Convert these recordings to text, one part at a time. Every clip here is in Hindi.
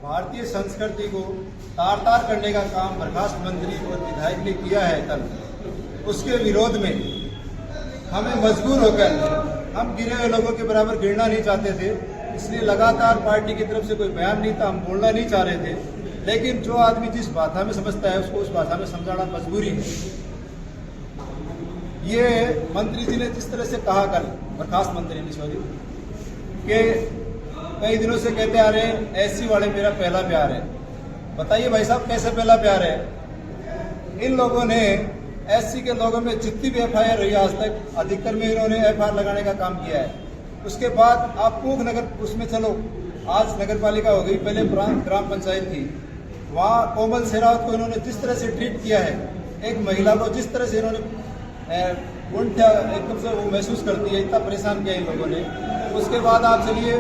भारतीय संस्कृति को तार तार करने का काम बर्खास्त मंत्री और विधायक ने किया है कल, उसके विरोध में हमें मजबूर होकर हम गिरे हुए लोगों के बराबर गिरना नहीं चाहते थे, इसलिए लगातार पार्टी की तरफ से कोई बयान नहीं था, हम बोलना नहीं चाह रहे थे। लेकिन जो आदमी जिस भाषा में समझता है उसको उस भाषा में समझाना मजबूरी है। ये मंत्री जी ने जिस तरह से कहा कल, बर्खास्त मंत्री ने कि कई दिनों से कहते आ रहे हैं एससी वाले मेरा पहला प्यार है। बताइए भाई साहब कैसे पहला प्यार है? इन लोगों ने एससी के लोगों में जितनी भी एफआईआर रही आज तक, अधिकतर में इन्होंने एफआईआर लगाने का काम किया है। उसके बाद आप पूख नगर उसमें चलो, आज नगर पालिका हो गई, पहले ग्राम पंचायत थी, वहाँ कोमल शेरावत को इन्होंने जिस तरह से ट्रीट किया है, एक महिला को जिस तरह से इन्होंने उल्टा एकदम से वो महसूस करती है, इतना परेशान किया इन लोगों ने। उसके बाद आप चलिए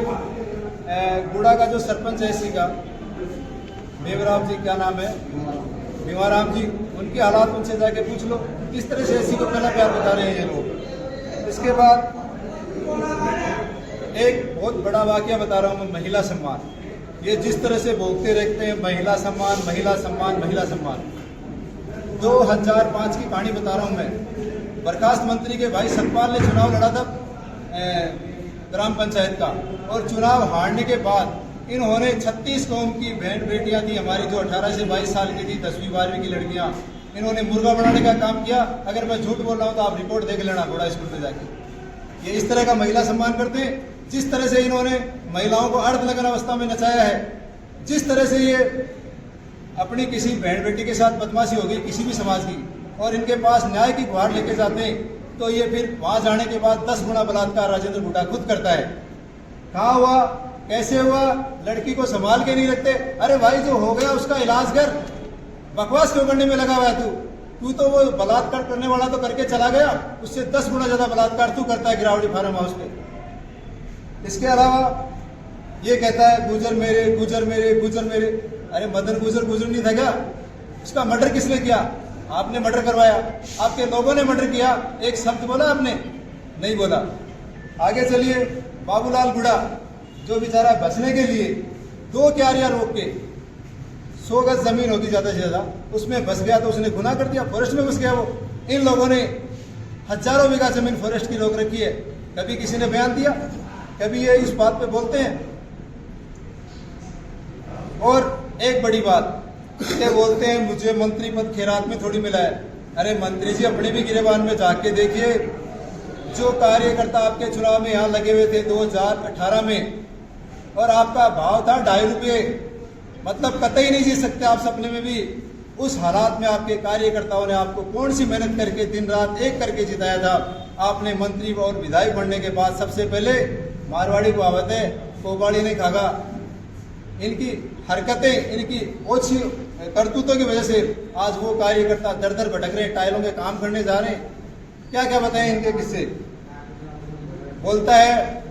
गुड़ा का जो सरपंच है एससी का, मेवराम जी क्या नाम है, भीमाराम जी, उनके हालात उनसे जाके पूछ लो, किस तरह से एससी को पहला प्यार बता रहे हैं ये लोग। इसके बाद एक बहुत बड़ा वाकया बता रहा हूँ मैं, महिला सम्मान। ये जिस तरह से भोगते रहते हैं महिला सम्मान, महिला सम्मान, महिला सम्मान। 2005 की कहानी बता रहा हूँ मैं। बर्खास्त मंत्री के भाई सतपाल ने चुनाव लड़ा था ग्राम पंचायत का, और चुनाव हारने के बाद इन्होंने 36 कौम की बहन बेटियां थी हमारी, जो 18 से 22 साल की थी, 10वीं 12वीं की लड़कियां, इन्होंने मुर्गा बनाने का काम किया। अगर मैं झूठ बोल रहा हूं तो आप रिपोर्ट देख लेना घोड़ा स्कूल में जाके। ये इस तरह का महिला सम्मान करते हैं। जिस तरह से इन्होंने महिलाओं को अर्धनग्न अवस्था में नचाया है, जिस तरह से ये अपनी किसी बहन बेटी के साथ बदमाशी हो गई किसी भी समाज की, और इनके पास न्याय की गुहार लेके जाते हैं, तो ये फिर वहां जाने के बाद 10 गुना बलात्कार राजेंद्र हुड्डा खुद करता है। कहाँ हुआ, कैसे हुआ, लड़की को संभाल के नहीं रखते। अरे भाई जो हो गया उसका इलाज कर, बकवास क्यों करने में लगा हुआ है तू तो वो बलात्कार करने वाला तो करके चला गया, उससे 10 गुना ज्यादा बलात्कार तू करता है गिरावटी फार्म हाउस पे। इसके अलावा ये कहता है गुजर मेरे गुजर मेरे गुजर मेरे। अरे मदन गुजर गुजर नहीं था क्या? उसका मर्डर किसने किया? आपने मर्डर करवाया, आपके लोगों ने मर्डर किया। एक शब्द बोला आपने? नहीं बोला। आगे चलिए, बाबूलाल गुड़ा जो बेचारा बचने के लिए 2 क्यारियां रोक के 100 गज जमीन होगी ज्यादा से ज्यादा, उसमें बस गया तो उसने गुनाह कर दिया, फॉरेस्ट में घुस गया वो। इन लोगों ने हजारों बीघा जमीन फॉरेस्ट की रोक रखी है। कभी किसी ने बयान दिया? कभी ये इस बात पे बोलते हैं? और एक बड़ी बात, ये बोलते हैं मुझे मंत्री पद खैरात में थोड़ी मिला है। अरे मंत्री जी अपने भी गिरेबान में जाके देखिए, जो कार्यकर्ता आपके चुनाव में यहाँ लगे हुए थे 2018 में, और आपका भाव था 2.5 रुपये, मतलब कतई नहीं जीत सकते आप सपने में भी। उस हालात में आपके कार्यकर्ताओं ने आपको कौन सी मेहनत करके दिन रात एक करके जिताया था। आपने मंत्री और विधायक बनने के बाद सबसे पहले मारवाड़ी को आवत है, कोबाड़ी नहीं खागा। इनकी हरकतें, इनकी ओछी करतूतों की वजह से आज वो कार्यकर्ता दर दर भटक रहे हैं, टाइलों के काम करने जा रहे हैं। क्या क्या बताएं इनके किस्से। बोलता है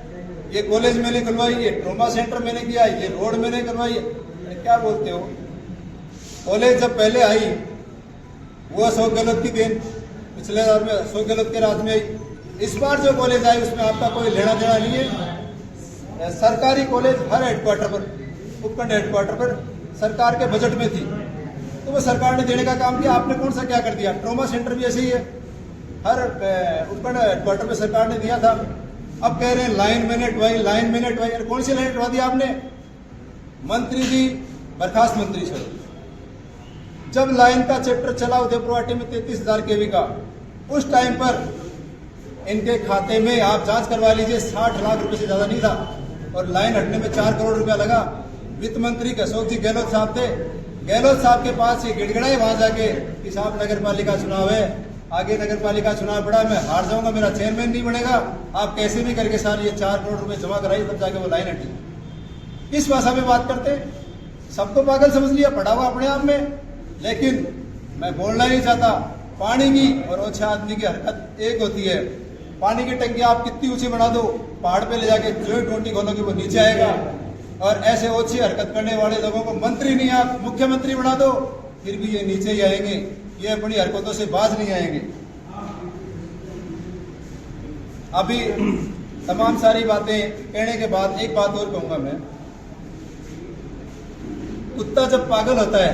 ये कॉलेज मैंने खुलवाई, ये ट्रॉमा सेंटर मैंने किया, ये रोड मैंने करवाई। क्या बोलते हो? कॉलेज जब पहले आई वो अशोक गहलोत की देन, पिछले बार में अशोक गहलोत के राज में आई। इस बार जो कॉलेज आई उसमें आपका कोई लेना देना नहीं है। सरकारी कॉलेज हर हेडक्वार्टर पर, उपखंड हेडक्वार्टर पर सरकार के बजट में थी, तो वो सरकार ने देने का काम किया। आपने कौन सा क्या कर दिया? ट्रॉमा सेंटर भी ऐसे ही है, हर उपखंड हेडक्वार्टर पर सरकार ने दिया था। अब कह रहे हैं लाइन मैंने हटवाई, लाइन मैंने हटवाई। अरे कौन सी लाइन हटवा दी आपने? मंत्री जी, बर्खास्त मंत्री सर, जब लाइन का चैप्टर चला उदयपुरवाटी में 33,000 केवी का, उस टाइम पर इनके खाते में आप जांच करवा लीजिए 60 लाख रुपए से ज्यादा नहीं था, और लाइन हटने में 4 करोड़ रुपया लगा। वित्त मंत्री अशोक जी गहलोत साहब थे, गहलोत साहब के पास ये गिड़गिड़ाए वहां जाके कि साहब नगर पालिका चुनाव है, आगे नगर पालिका चुनाव पड़ा, मैं हार जाऊंगा, मेरा चेयरमैन नहीं बनेगा, आप कैसे भी करके सारे ये 4 करोड़ रुपए जमा कराइए, तब जाके वो लाइन हटी। किस भाषा में बात करते हैं? सबको पागल समझ लिया, पढ़ा हुआ अपने आप में। लेकिन मैं बोलना ही नहीं चाहता। पानी की और ओछे आदमी की हरकत एक होती है। पानी की टंकी आप कितनी ऊंची बना दो, पहाड़ पे ले जाके जो टोटी खोलोगे वो नीचे आएगा। और ऐसे ओछी हरकत करने वाले लोगों को मंत्री नहीं, आप मुख्यमंत्री बना दो, फिर भी ये नीचे ही आएंगे, ये अपनी हरकतों से बाज नहीं आएंगे। अभी तमाम सारी बातें कहने के बाद एक बात और कहूंगा मैं, कुत्ता जब पागल होता है,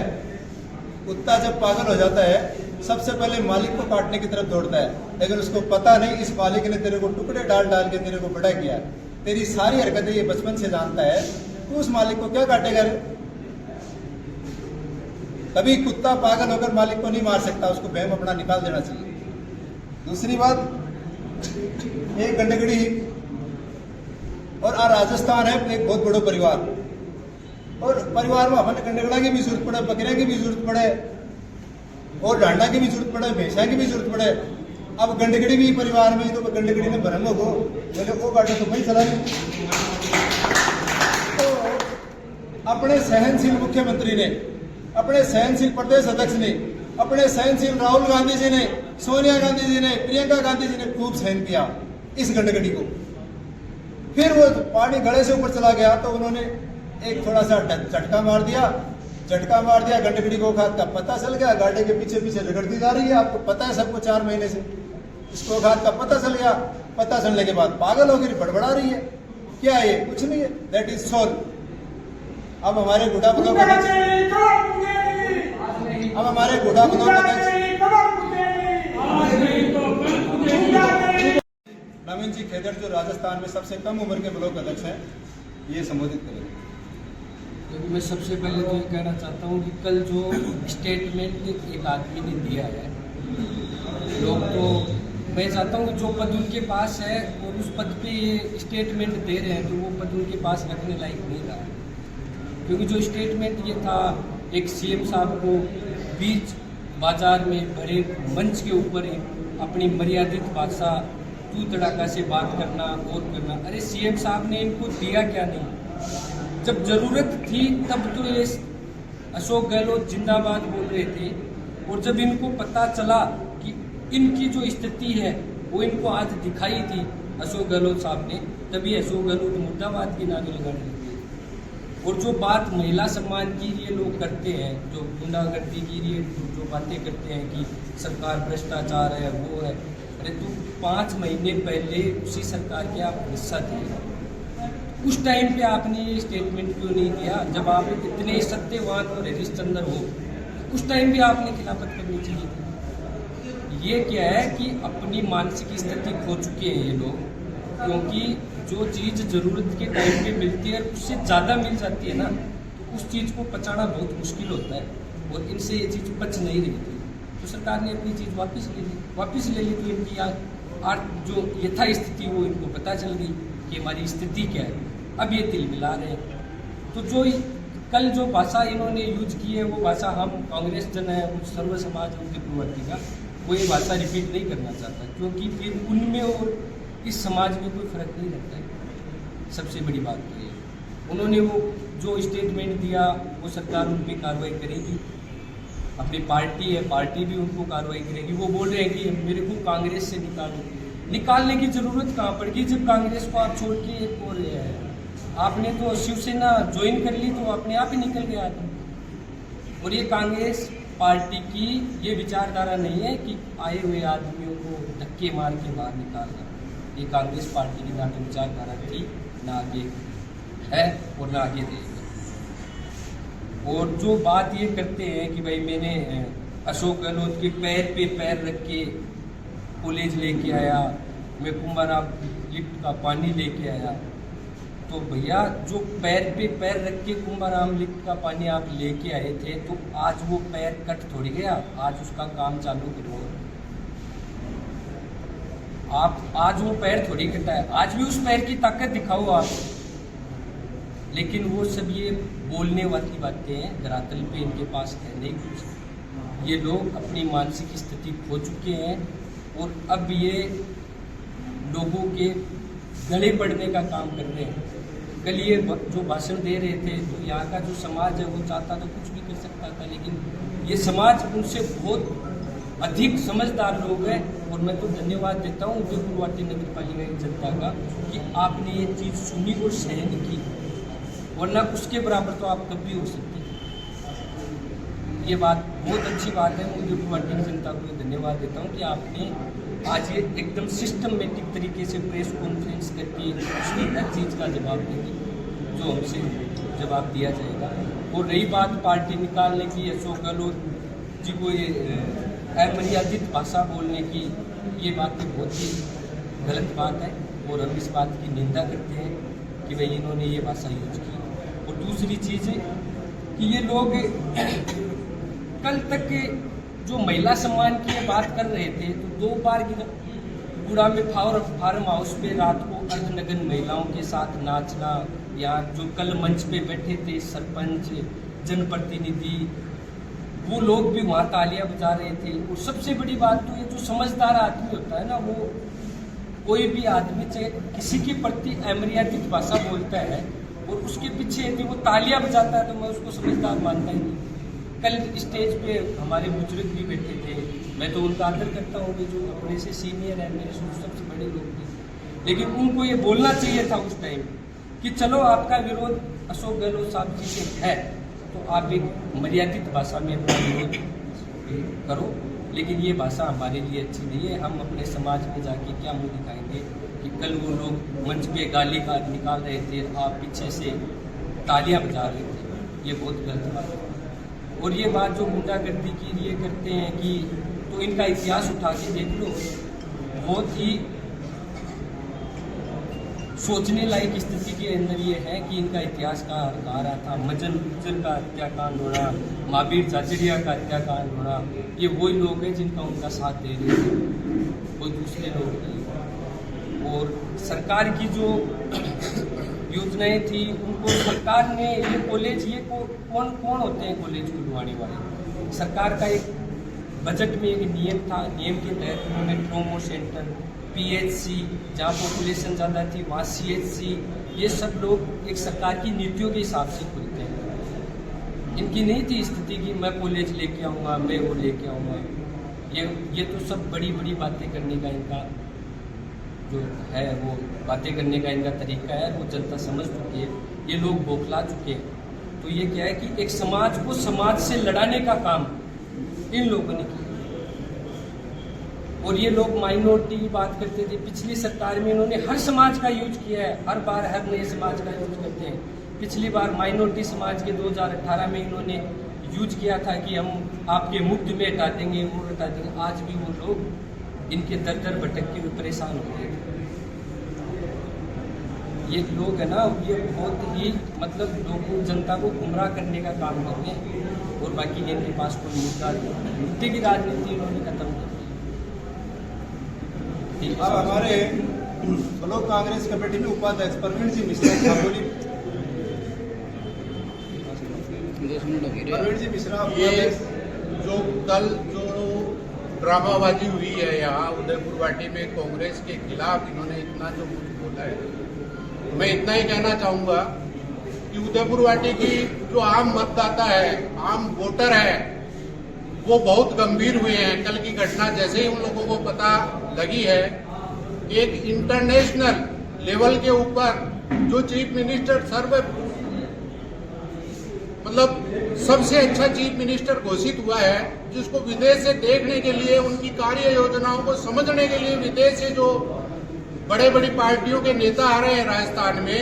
कुत्ता जब पागल हो जाता है सबसे पहले मालिक को काटने की तरफ दौड़ता है, लेकिन उसको पता नहीं इस मालिक ने तेरे को टुकड़े डाल डाल के तेरे को बड़ा किया, तेरी सारी हरकतें ये बचपन से जानता है, तो उस मालिक को क्या काटेगा रे? कभी कुत्ता पागल होकर मालिक को नहीं मार सकता, उसको बहम अपना निकाल देना चाहिए। दूसरी बात, एक गंडगड़ी और राजस्थान है एक बहुत बड़ो परिवार, और परिवार में हमारे गंडगड़ा की भी जरूरत पड़े, बकरे की भी जरूरत पड़े, और डांडा की भी जरूरत पड़े, भैंसा की भी जरूरत पड़े। अब गंडगड़ी भी परिवार में, तो गंडगड़ी ने भरम हो बोले वो काटे तो वही चला नहीं। तो अपने सहनशील मुख्यमंत्री ने, अपने सहनशील प्रदेश अध्यक्ष ने, अपने सहनशील राहुल गांधी जी ने, सोनिया गांधी जी ने, प्रियंका गांधी जी ने खूब सहन किया इस गंडगड़ी को। फिर वो पानी गले से ऊपर चला गया तो उन्होंने एक थोड़ा सा झटका मार दिया, गंडगड़ी को खाद का पता चल गया, गाड़ी के पीछे पीछे रगड़ती जा रही है, आपको पता है सबको 4 महीने से। इसको खाद का पता चल गया, पता चलने के बाद पागल हो गई, बड़बड़ा रही है। क्या है ये? कुछ नहीं है, दैट इज सोल। अब हमारे बुढ़ापनों का नवीन जी खेदड़ जो राजस्थान में सबसे कम उम्र के ब्लॉक अध्यक्ष हैं, ये संबोधित करेंगे। क्योंकि मैं सबसे पहले तो ये कहना चाहता हूँ कि कल जो स्टेटमेंट एक आदमी ने दिया है, लोग तो मैं चाहता हूँ कि जो पद उनके पास है और उस पद पे ये स्टेटमेंट दे रहे हैं, तो वो पद उनके पास रखने लायक नहीं रहा। क्योंकि जो स्टेटमेंट ये था, एक सीएम साहब को बीच बाजार में भरे मंच के ऊपर अपनी मर्यादित भाषा तू तड़ाका से बात करना और करना। अरे सीएम साहब ने इनको दिया क्या नहीं? जब जरूरत थी तब तो ये अशोक गहलोत जिंदाबाद बोल रहे थे, और जब इनको पता चला कि इनकी जो स्थिति है वो इनको आज दिखाई थी अशोक गहलोत साहब ने, तभी अशोक गहलोत मुर्दाबाद की नारे लगाने लगे। और जो बात महिला सम्मान की ये लोग करते हैं, जो गुंडागर्दी की ये जो बातें करते हैं कि सरकार भ्रष्टाचार है, वो है, अरे तू 5 महीने पहले उसी सरकार के आप हिस्सा थे, उस टाइम पे आपने ये स्टेटमेंट क्यों नहीं दिया? जब आप इतने सत्यवान और हरिश्चंद्र हो, उस टाइम भी आपने खिलाफत करनी चाहिए थी। ये क्या है कि अपनी मानसिक स्थिति खो चुके हैं ये लोग, क्योंकि जो चीज़ ज़रूरत के टाइम पे मिलती है उससे ज़्यादा मिल जाती है ना, तो उस चीज़ को पचाना बहुत मुश्किल होता है, और इनसे ये चीज़ पच नहीं रही थी। तो सरकार ने अपनी चीज़ वापस ले ली तो इनकी जो यथा स्थिति वो इनको पता चल गई कि हमारी स्थिति क्या है। अब ये तिल मिला रहे हैं। तो जो कल जो भाषा इन्होंने यूज की है, वो भाषा हम कांग्रेस जन है, सर्व समाज उनके प्रवर्ती का, वो ये भाषा रिपीट नहीं करना चाहता, क्योंकि फिर उनमें और इस समाज में कोई फर्क नहीं रहता है। सबसे बड़ी बात तो ये, उन्होंने वो जो स्टेटमेंट दिया वो सरकार उन पर कार्रवाई करेगी। अपनी पार्टी है, पार्टी भी उनको कार्रवाई करेगी। वो बोल रहे हैं कि मेरे को कांग्रेस से निकालने की ज़रूरत कहाँ पड़ गई, जब कांग्रेस को आप छोड़ के एक और आपने तो शिवसेना ज्वाइन कर ली, तो अपने आप ही निकल गया आदमी। और ये कांग्रेस पार्टी की ये विचारधारा नहीं है कि आए हुए आदमियों को धक्के मार के बाहर निकालना। ये कांग्रेस पार्टी की ना तो विचारधारा थी, ना आगे है और ना आगे रहेगी। और जो बात ये करते हैं कि भाई मैंने अशोक गहलोत के पैर पे पैर रख के कॉलेज लेके आया, मैं कुंभाराम लिफ्ट का पानी लेके आया, तो भैया जो पैर पे पैर रख के कुंभाराम लिफ्ट का पानी आप लेके आए थे, तो आज वो पैर कट थोड़ी गया, आज उसका काम चालू करो। आप आज वो पैर थोड़ी कटा है, आज भी उस पैर की ताकत दिखाओ आप। लेकिन वो सब ये बोलने वाली बातें हैं, धरातल पे इनके पास है नहीं कुछ। ये लोग अपनी मानसिक स्थिति खो चुके हैं और अब ये लोगों के गले पड़ने का काम कर रहे हैं। कल ये जो भाषण दे रहे थे, तो यहाँ का जो समाज है वो चाहता तो कुछ भी कर सकता था, लेकिन ये समाज उनसे बहुत अधिक समझदार लोग हैं। और मैं तो धन्यवाद देता हूँ उदयपुर गुवाहाटी नगर पालिका की जनता का कि आपने ये चीज़ सुनी और सहन की, वरना उसके बराबर तो आप कब भी हो सकते। ये बात बहुत अच्छी बात है, मैं उदयपुर गुवाहाटी की जनता को धन्यवाद देता हूँ कि आपने आज ये एकदम सिस्टमेटिक तरीके से प्रेस कॉन्फ्रेंस करके उसकी हर चीज़ का जवाब देंगे, जो हमसे जवाब दिया जाएगा। और रही बात पार्टी निकालने की, अशोक गहलोत जी को ये अमर्यादित भाषा बोलने की, ये बात बहुत ही गलत बात है और हम इस बात की निंदा करते हैं कि भाई इन्होंने ये भाषा यूज की। और दूसरी चीज़ कि ये लोग कल तक जो महिला सम्मान की बात कर रहे थे, तो 2 बार गुड़ा में फार्म हाउस पे रात को अर्धनग्न महिलाओं के साथ नाचना, या जो कल मंच पे बैठे थे सरपंच, जनप्रतिनिधि, वो लोग भी वहाँ तालियां बजा रहे थे। और सबसे बड़ी बात तो ये, जो समझदार आदमी होता है ना, वो कोई भी आदमी चाहे किसी के प्रति अमर्यादित भाषा बोलता है और उसके पीछे यदि वो तालियां बजाता है तो मैं उसको समझदार मानता ही नहीं। कल स्टेज पे हमारे बुजुर्ग भी बैठे थे, मैं तो उनका आदर करता हूँ, जो अपने से सीनियर है, मेरे सबसे बड़े लोग थे, लेकिन उनको ये बोलना चाहिए था उस टाइम कि चलो आपका विरोध अशोक गहलोत साहब जी से है तो आप एक मर्यादित भाषा में अपना विरोध करो, लेकिन ये भाषा हमारे लिए अच्छी नहीं है। हम अपने समाज में जाके क्या मुँह दिखाएंगे कि कल वो लोग मंच पे गाली निकाल रहे थे, आप पीछे से तालियां बजा रहे थे, ये बहुत गलत बात है। और ये बात जो गुंडागर्दी की लिए करते हैं कि, तो इनका इतिहास उठा के देख लो, बहुत ही सोचने लायक स्थिति के अंदर ये है कि इनका इतिहास का आ रहा था। मजन गुज्जर का हत्याकांड होना, महावीर झाचड़िया का हत्याकांड होना, ये वही लोग हैं जिनका उनका साथ दे रहे थे, कोई दूसरे लोग नहीं। और सरकार की जो योजनाएं थी, उनको सरकार ने ये कॉलेज, ये कौन होते हैं कॉलेज खुलवाने वाले? सरकार का एक बजट में एक नियम था, नियम के तहत उन्होंने ट्रोमा सेंटर, PHC, जहाँ पॉपुलेशन ज़्यादा थी वहाँ CHC, ये सब लोग एक सरकार की नीतियों के हिसाब से खुलते हैं। इनकी नहीं थी स्थिति कि मैं कॉलेज लेके आऊँगा, मैं वो लेके आऊँगा। ये तो सब बड़ी बड़ी बातें करने का इनका जो है, वो बातें करने का इनका तरीका है, वो जनता समझ चुकी है, ये लोग बौखला चुके हैं। तो ये क्या है कि एक समाज को समाज से लड़ाने का काम इन लोगों ने किया। और ये लोग माइनॉरिटी की बात करते थे, पिछली सरकार में इन्होंने हर समाज का यूज किया है, हर बार हर नए समाज का यूज करते हैं। पिछली बार माइनॉरिटी समाज के 2018 में इन्होंने यूज किया था कि हम आपके मुफ्त में हटा देंगे, वो हटा देंगे। आज भी वो लोग इनके दर दर भटक के परेशान होते हैं। ये लोग है ना, ये बहुत ही मतलब लोगों जनता को गुमराह करने का काम करते हैं और बाकी इनके पास कोई मुद्दे की राजनीति इन्होंने खत्म कर दी। अब हमारे ब्लॉक कांग्रेस कमेटी में उपाध्यक्ष प्रवीण जी मिश्रा उपाध्यक्ष, जो कल जो ड्रामाबाजी हुई है यहाँ उदयपुर वाटी में कांग्रेस के खिलाफ, इन्होंने इतना जो कुछ बोला है, मैं इतना ही कहना चाहूँगा कि उदयपुर वाटी की जो आम मतदाता है, आम वोटर है, वो बहुत गंभीर हुए हैं। कल की घटना जैसे ही उन लोगों को पता लगी है, एक इंटरनेशनल लेवल के ऊपर जो चीफ मिनिस्टर मतलब सबसे अच्छा चीफ मिनिस्टर घोषित हुआ है, जिसको विदेश से देखने के लिए, उनकी कार्य योजनाओं को समझने के लिए विदेश से जो बड़े बड़ी पार्टियों के नेता आ रहे हैं राजस्थान में,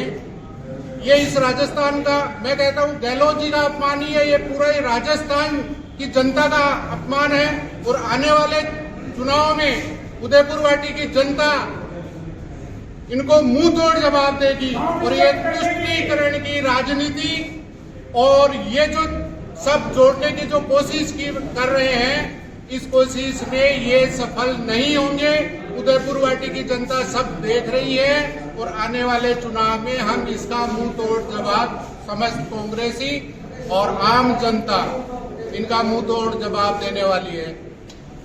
ये इस राजस्थान का, मैं कहता हूँ गहलोत जी का अपमान ही है, ये पूरा ही राजस्थान की जनता का अपमान है। और आने वाले चुनाव में उदयपुर वाटी की जनता इनको मुंह तोड़ जवाब देगी। और ये तुष्टीकरण की राजनीति और ये जो सब जोड़ने की जो कोशिश कर रहे हैं, इस कोशिश में ये सफल नहीं होंगे। उदयपुर वाटी की जनता सब देख रही है और आने वाले चुनाव में हम इसका मुंह तोड़ जवाब, समस्त कांग्रेसी और आम जनता इनका मुंह तोड़ जवाब देने वाली है।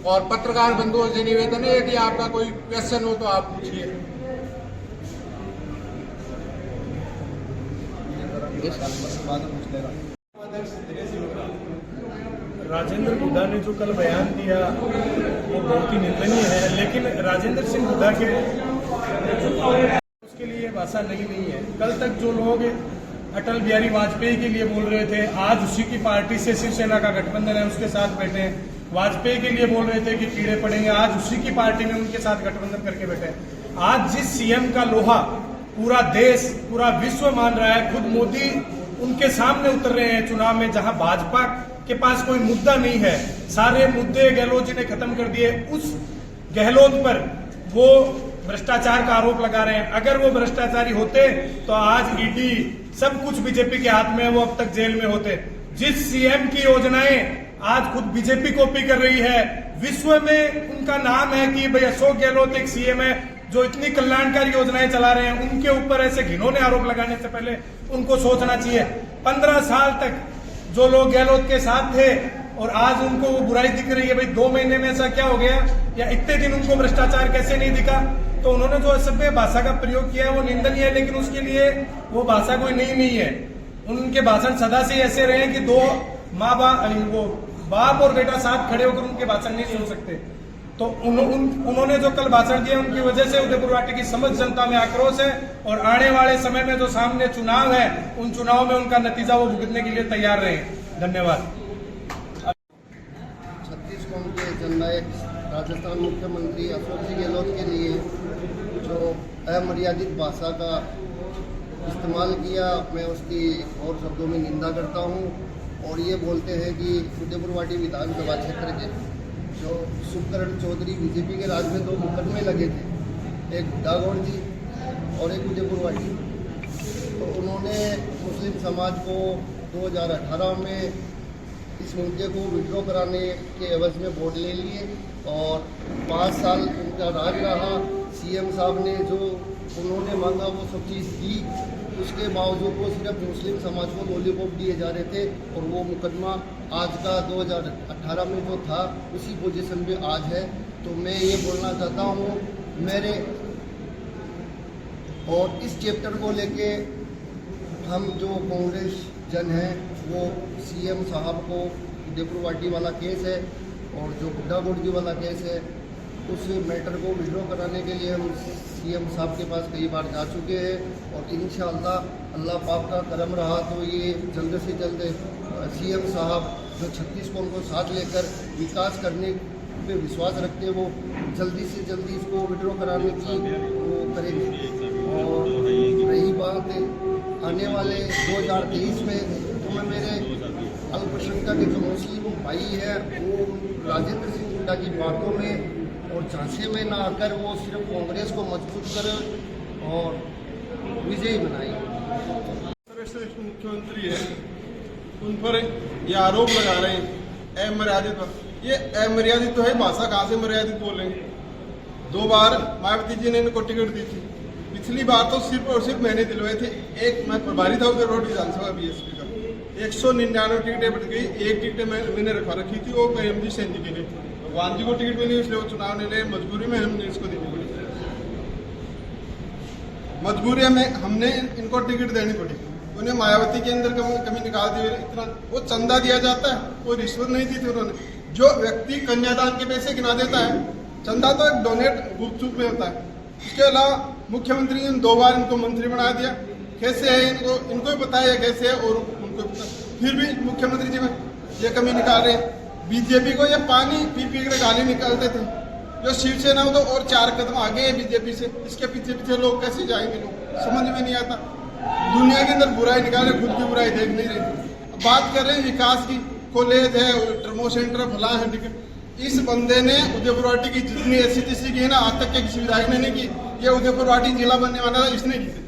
और पत्रकार बंधुओं से निवेदन है, यदि आपका कोई क्वेश्चन हो तो आप पूछिए। राजेंद्र हुड्डा ने जो कल बयान दिया वो बहुत ही निंदनीय है, लेकिन राजेंद्र सिंह हुड्डा के उसके लिए भाषा नहीं है। कल तक जो लोग अटल बिहारी वाजपेयी के लिए बोल रहे थे, आज उसी की पार्टी से शिवसेना का गठबंधन है, उसके साथ बैठे हैं। वाजपेयी के लिए बोल रहे थे कि कीड़े पड़ेंगे, आज उसी की पार्टी में उनके साथ गठबंधन करके बैठे हैं। आज जिस सीएम का लोहा पूरा देश, पूरा विश्व मान रहा है, खुद मोदी उनके सामने उतर रहे हैं चुनाव में, जहां भाजपा के पास कोई मुद्दा नहीं है, सारे मुद्दे गहलोत जी ने खत्म कर दिए। उस गहलोत पर वो भ्रष्टाचार का आरोप लगा रहे हैं। अगर वो भ्रष्टाचारी होते तो आज ईडी सब कुछ बीजेपी के हाथ में है, वो अब तक जेल में होते। जिस सीएम की योजनाएं आज खुद बीजेपी कॉपी कर रही है, विश्व में उनका नाम है कि भाई अशोक गहलोत एक सीएम है जो इतनी कल्याणकारी योजनाएं चला रहे हैं, उनके ऊपर ऐसे घिनौने आरोप लगाने से पहले उनको सोचना चाहिए। 15 साल तक जो लोग गहलोत के साथ थे और आज उनको वो बुराई दिख रही है, भाई 2 महीने में ऐसा क्या हो गया, या इतने दिन उनको भ्रष्टाचार कैसे नहीं दिखा। तो उन्होंने जो असभ्य भाषा का प्रयोग किया है वो निंदनीय है, लेकिन उसके लिए वो भाषा कोई नई नहीं है। उनके भाषण सदा से ऐसे रहे कि दो माँ बाप और बेटा साथ खड़े होकर उनके भाषण नहीं सुन सकते। तो उन्होंने जो कल भाषण दिया उनकी वजह से उदयपुर वाटी की समस्त जनता में आक्रोश है, और आने वाले समय में जो सामने चुनाव है उन चुनाव में उनका नतीजा वो भुगतने के लिए तैयार रहे। धन्यवाद। छत्तीसगढ़ के जननायक राजस्थान मुख्यमंत्री अशोक जी गहलोत के लिए जो अमर्यादित भाषा का इस्तेमाल किया, मैं उसकी और शब्दों में निंदा करता हूं। और ये बोलते हैं कि उदयपुर वाटी विधानसभा क्षेत्र के जो सुखकरण चौधरी बीजेपी के राज में 2 मुकदमे लगे थे, एक डागौर जी और एक उदयपुर वाटी, तो उन्होंने मुस्लिम समाज को 2018 में इस मुद्दे को विड्रॉ कराने के एवज में वोट ले लिए और 5 साल उनका राज रहा। सीएम साहब ने जो उन्होंने मांगा वो सब चीज़ दी, उसके बावजूद वो सिर्फ मुस्लिम समाज को लॉलीपॉप दिए जा रहे थे। और वो मुकदमा आज का 2018 में जो था उसी पोजीशन पे आज है। तो मैं ये बोलना चाहता हूँ मेरे, और इस चैप्टर को लेके हम जो कांग्रेस जन हैं वो सीएम साहब को उदयपुर वाटी वाला केस है और जो बुड्ढा गुड़जी वाला केस है उस मैटर को विड्रॉ कराने के लिए हम सीएम साहब के पास कई बार जा चुके हैं। और इंशाअल्लाह अल्लाह पाक का करम रहा तो ये जल्द से जल्द सीएम साहब जो छत्तीसगढ़ को साथ लेकर विकास करने पे विश्वास रखते हैं, वो जल्दी से जल्दी इसको विड्रॉ कराने की वो करेंगे। और रही बात आने वाले 2023 में, तो मैं मेरे अल्पसंख्यक जो मुस्लिम भाई है वो राजेंद्र सिंह हुड्डा की बातों में और झांसे में ना आकर वो सिर्फ कांग्रेस को मजबूत करे और विजयी बनाए। सर्वश्रेष्ठ मुख्यमंत्री है, उन पर ये आरोप लगा रहे हैं अमर्यादित पर। ये अमर्यादित तो है, भाषा कहाँ से मर्यादित बोलेंगे। 2 बार मायावती जी ने इनको टिकट दी थी, पिछली बार तो सिर्फ और सिर्फ मैंने दिलवाए थे। एक मैं प्रभारी था उधर रोड विधानसभा बीएसपी का, 199 टिकटें बढ़ गई, 1 टिकट मैंने रखी थी, वो प्रेम जी सैनी की गई। भगवान जी को टिकट मिली इसलिए वो चुनाव नहीं लड़े, मजबूरी में हमने इसको देनी पड़ी, मजबूरी में हमने इनको टिकट देनी पड़ी। उन्हें मायावती के अंदर कमी निकाल दी। इतना वो चंदा दिया जाता है, कोई रिश्वत नहीं दी थी उन्होंने। जो व्यक्ति कन्यादान के पैसे गिना देता है, चंदा तो एक डोनेट गुपचुप में होता है। इसके अलावा मुख्यमंत्री ने 2 बार इनको मंत्री बना दिया। कैसे है इनको ही बताया कैसे है, और उनको फिर भी मुख्यमंत्री जी में ये कमी निकाल रहे हैं। बीजेपी को ये पानी पी पी कर गाली निकालते थे, जो शिवसेना तो और 4 कदम आगे है बीजेपी से। इसके पीछे पीछे लोग कैसे जाएंगे, लोग समझ में नहीं आता। दुनिया के अंदर बुराई निकाले, खुद की बुराई देख नहीं रहे। बात कर रहे हैं विकास की, कॉलेज है, टर्मो सेंटर, फला है, इस बंदे ने उदयपुर वाटी की जितनी SC की है ना, आज तक के किसी विधायक ने नहीं की। ये उदयपुर वाटी जिला बनने वाला था, इसने की थी।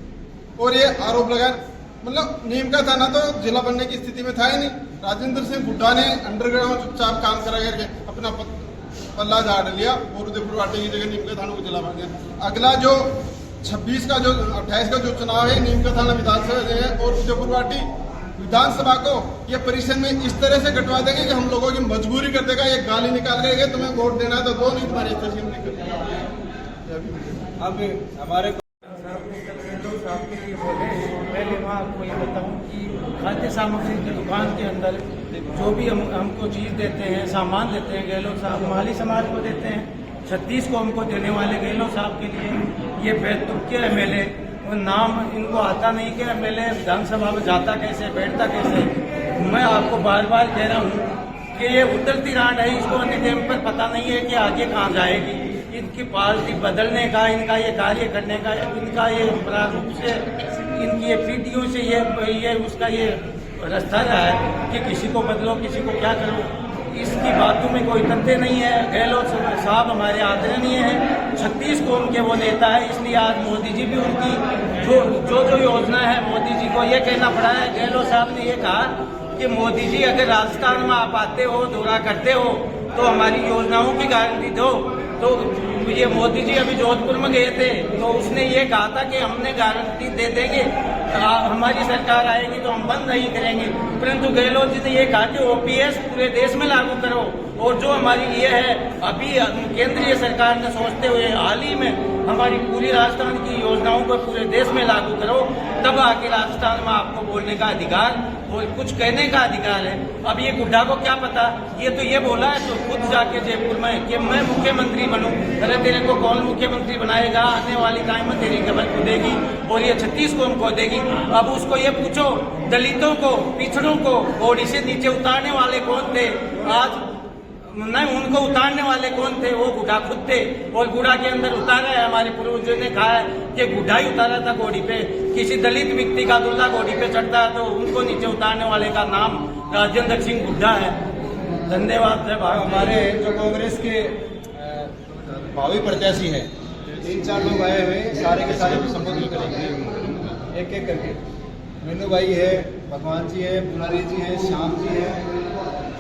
और ये आरोप लगाया, मतलब नीम का थाना तो जिला बनने की स्थिति में था ही नहीं। राजेंद्र सिंह हुड्डा ने अंडरग्राउंड चुपचाप काम करा करके अपना पल्ला झाड़ लिया और उदयपुर वाटी की जगह नीम का थाना को जिला बन गया। अगला जो 26 का जो 28 का जो चुनाव है, नीम का थाना विधानसभा है और उदयपुर वाटी विधानसभा को ये परिषद में इस तरह से कटवा देंगे कि हम लोगों की मजबूरी कर देगा। ये गाली निकाल के तुम्हें वोट देना है तो दो, नहीं तुम्हारी तस्वीर निकल। अब हमारे साहब के लिए बोले, पहले मैं आपको ये बताऊं कि खाद्य सामग्री की दुकान के अंदर जो भी हमको चीज़ देते हैं, सामान देते हैं, गहलोत साहब माली समाज को देते हैं। 36 को हमको देने वाले गहलोत साहब के लिए ये बेतुक के MLA, नाम इनको आता नहीं कि MLA विधानसभा में जाता कैसे, बैठता कैसे। मैं आपको बार बार कह रहा हूँ कि ये उतरती रांड है, इसको अन्य टाइम पर पता नहीं है कि आगे कहाँ जाएगी। इनकी पार्टी बदलने का, इनका ये कार्य करने का, इनका ये प्रारूप से, इनकी ये पीढ़ियों से ये उसका ये रास्ता रहा है कि किसी को बदलो, किसी को क्या करो। इसकी बातों में कोई तथ्य नहीं है। गहलोत साहब हमारे आदरणीय हैं, 36 कौम के वो नेता है, इसलिए आज मोदी जी भी उनकी जो योजना है मोदी जी को ये कहना पड़ा है। गहलोत साहब ने ये कहा कि मोदी जी अगर राजस्थान में आप आते हो, दौरा करते हो, तो हमारी योजनाओं की गारंटी दो। तो ये मोदी जी अभी जोधपुर में गए थे, तो उसने ये कहा था कि हमने गारंटी दे देंगे, हमारी सरकार आएगी तो हम बंद नहीं करेंगे। परंतु गहलोत जी ने ये कहा कि ओपीएस पूरे देश में लागू करो, और जो हमारी ये है अभी केंद्रीय सरकार ने सोचते हुए हाल ही में हमारी पूरी राजस्थान की योजनाओं को पूरे देश में लागू करो, तब आके राजस्थान में आपको बोलने का अधिकार और कुछ कहने का अधिकार है। अब ये गुड्डा को क्या पता, ये तो ये बोला है तो खुद जाके जयपुर में कि मैं मुख्यमंत्री बनूं। अरे तेरे को कौन मुख्यमंत्री बनाएगा, आने वाली टाइम में तेरी कमर कूदेगी और ये 36 कौम खोदेगी। अब उसको ये पूछो, दलितों को, पिछड़ों को घोड़ी से नीचे उतारने वाले कौन थे? आज नहीं, उनको उतारने वाले कौन थे? वो गुड्डा खुद थे, और गुड्डा के अंदर उतारा है। हमारे पूर्वजों ने कहा है कि गुड्डा ही उतारा था घोड़ी पे। किसी दलित व्यक्ति का दूल्हा घोड़ी पे चढ़ता है तो उनको नीचे उतारने वाले का नाम राजेंद्र सिंह गुड्डा है। धन्यवाद। हमारे जो कांग्रेस के भावी प्रत्याशी हैं, 3-4 लोग आए हुए, सारे के सारे संबोधित करेंगे एक एक करके। मीनू भाई है, भगवान जी है, पुनारी जी है, श्याम जी है,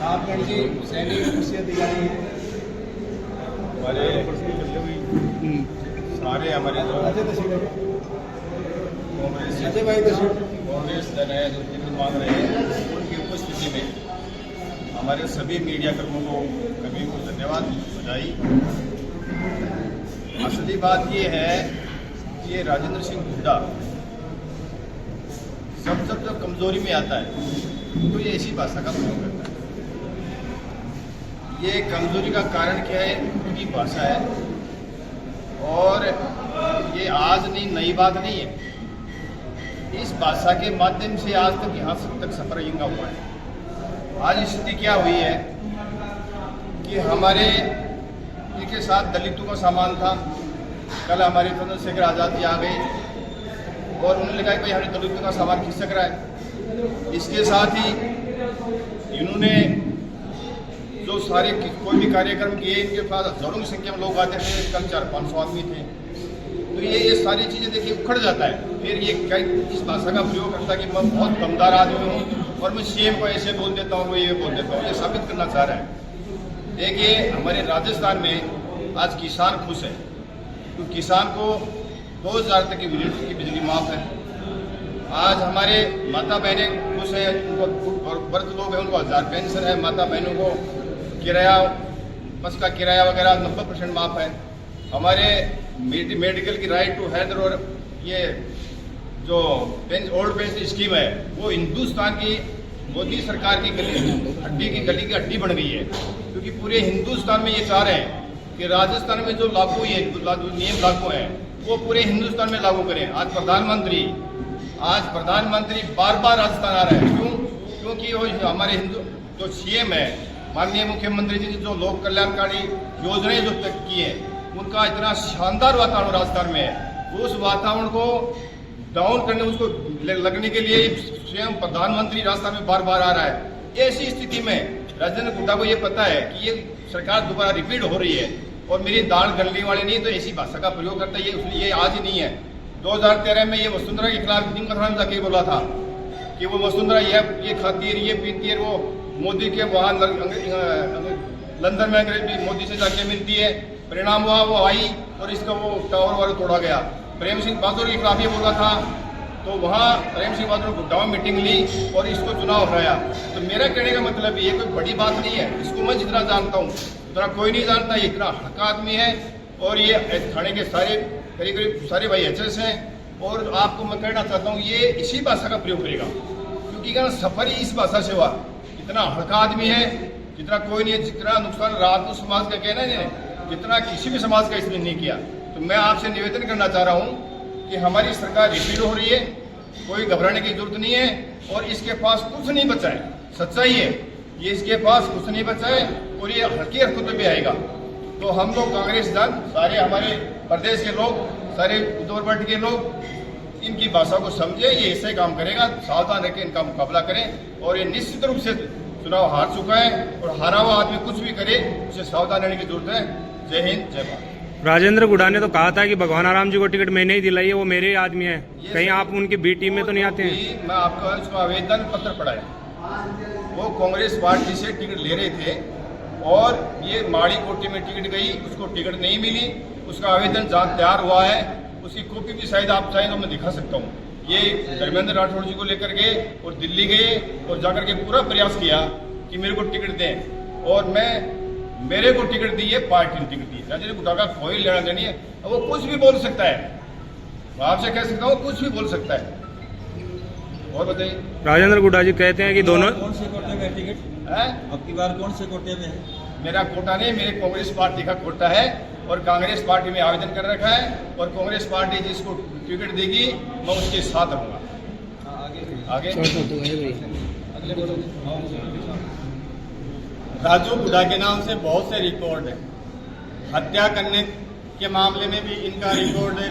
आपगढ़ जी, सैनिक कृषि अधिकारी हैं, हमारे सारे हमारे जो अजय तहसील कांग्रेस अजय भाई तहसील कांग्रेस जन है जो टिकट मांग रहे हैं, उनकी उपस्थिति में हमारे सभी मीडिया कर्मियों को कभी को धन्यवाद, बधाई। असली बात ये है कि ये राजेंद्र सिंह हुड्डा जब कमजोरी में आता है तो ये ऐसी भाषा का प्रयोग करता है। ये कमजोरी का कारण क्या है? उनकी भाषा है, और ये आज नहीं, नई बात नहीं है। इस भाषा के माध्यम से आज तक यहाँ तक सफर यंगा हुआ है। आज स्थिति क्या हुई है कि हमारे इनके साथ दलितों का सामान था। कल हमारे चंद्रशेखर आज़ाद जी आ गए और उन्होंने कहा कि भाई हमारे दलितों का सामान खिसक रहा है। इसके साथ ही इन्होंने जो सारे कोई भी कार्यक्रम किए, इनके पास हजारों की संख्या में लोग आते थे, कल 400-500 आदमी थे। तो ये सारी चीज़ें देखिए उखड़ जाता है। फिर ये इस भाषा का प्रयोग करता है कि मैं बहुत दमदार आदमी हूँ और मैं सीएम को ऐसे बोल देता हूँ, वो ये बोल देता हूँ। ये साबित करना चाह रहा है। देखिए हमारे राजस्थान में आज किसान खुश है, तो किसान को 2000 तक की यूनिट की बिजली माफ है। आज हमारे माता बहनें खुश है, उनको वर्ग लोग हैं उनको 1000 पेंशन है। माता बहनों को किराया, बस का किराया वगैरह 90% माफ है। हमारे मेडिकल की राइट टू हेल्थ और ये जो ओल्ड पेंशन स्कीम है वो हिंदुस्तान की मोदी सरकार की गली की हड्डी बन गई है, क्योंकि पूरे हिंदुस्तान में ये चाह रहे हैं कि राजस्थान में जो लागू है नियम लागू है वो पूरे हिंदुस्तान में लागू करें। आज प्रधानमंत्री बार बार राजस्थान आ रहे हैं। क्यों? क्योंकि वो हमारे जो सीएम है, माननीय मुख्यमंत्री जी जो लोक कल्याणकारी योजनाएं जो तक की है, उनका इतना शानदार वातावरण राजस्थान में है। उस वातावरण को डाउन करने, उसको लगने के लिए स्वयं प्रधानमंत्री राजस्थान में बार बार आ रहा है। ऐसी स्थिति में राजेंद्र हुड्डा को ये पता है कि ये सरकार दोबारा रिपीट हो रही है और मेरी दाल गलने वाली नहीं, तो ऐसी भाषा का प्रयोग करता है। ये आज ही नहीं है, 2013 में ये वसुंधरा के खिलाफ निमकथन जाके बोला था कि वो वसुंधरा ये खाती है, ये पीती है। वो मोदी के वहाँ लंदन में अंग्रेज मोदी से जाके मिलती है, परिणाम हुआ वो आई और इसका वो टावर वावर तोड़ा गया। प्रेम सिंह बहादुर के खिलाफ ये बोला था, तो वहाँ प्रेम सिंह बहादुर गुड्डा में मीटिंग ली और इसको चुनाव हराया। तो मेरा कहने का मतलब ये कोई बड़ी बात नहीं है। इसको मैं जितना जानता हूँ उतना कोई नहीं जानता। ये इतना हल्का आदमी है और ये थाने के सारे करीब सारे भाई एचएस हैं। और आपको मैं कहना चाहता हूँ ये इसी भाषा का प्रयोग करेगा, क्योंकि क्या सफर ही इस भाषा से हुआ। इतना हल्का आदमी है, जितना कोई नहीं है, जितना नुकसान राजपूत समाज का कहना है, जितना किसी भी समाज का इसने नहीं किया। तो मैं आपसे निवेदन करना चाह रहा हूँ कि हमारी सरकार रिपीट हो रही है, कोई घबराने की जरूरत नहीं है और इसके पास कुछ नहीं बचा है। सच्चाई है, ये इसके पास कुछ नहीं बचा है और ये हल्की हरकतों पे आएगा। तो हम लोग कांग्रेस दल, सारे हमारे प्रदेश के लोग, सारे उद्धव पार्टी के लोग इनकी भाषा को समझे, ये ऐसे काम करेगा, सावधान रह के इनका मुकाबला करें। और ये निश्चित रूप से चुनाव हार चुका है और हारा हुआ आदमी कुछ भी करे उसे सावधान रहने की जरूरत है। जय हिंद, जय भारत। राजेंद्र गुडा ने तो कहा था कि भगवान आराम जी को टिकट मैंने ही दिलाई है, वो मेरे ही आदमी है। कहीं आप उनकी बी टीम में तो नहीं आते हैं? मैं आपका उसका आवेदन पत्र पढ़ा है। वो कांग्रेस पार्टी से टिकट ले रहे थे और ये माड़ी कोटी में टिकट गई, उसको टिकट नहीं मिली, उसका आवेदन जहाँ तैयार हुआ है उसकी कॉपी भी शायद आप चाहें तो मैं दिखा सकता हूँ। ये धर्मेंद्र राठौड़ जी को लेकर गए और दिल्ली गए और जाकर के पूरा प्रयास किया कि मेरे को टिकट दें, और मेरे को टिकट दी है, पार्टी ने टिकट दी। राजेंद्र गुडा का कोई लेना देना नहीं है, वो कुछ भी बोल सकता है, मैं आपसे कह सकता हूँ कुछ भी बोल सकता है। और बताइए। राजेंद्र गुडा जी कहते हैं कि दोनों कौन से कोटे में टिकट है? अब की बार कौन से कोटे में है? मेरा कोटा नहीं, मेरे कांग्रेस पार्टी का कोटा है और कांग्रेस पार्टी में आवेदन कर रखा है और कांग्रेस पार्टी जिसको टिकट देगी मैं उसके साथ रहूंगा। आगे राजू गुडा के नाम से बहुत से रिकॉर्ड है। हत्या करने के मामले में भी इनका रिकॉर्ड है,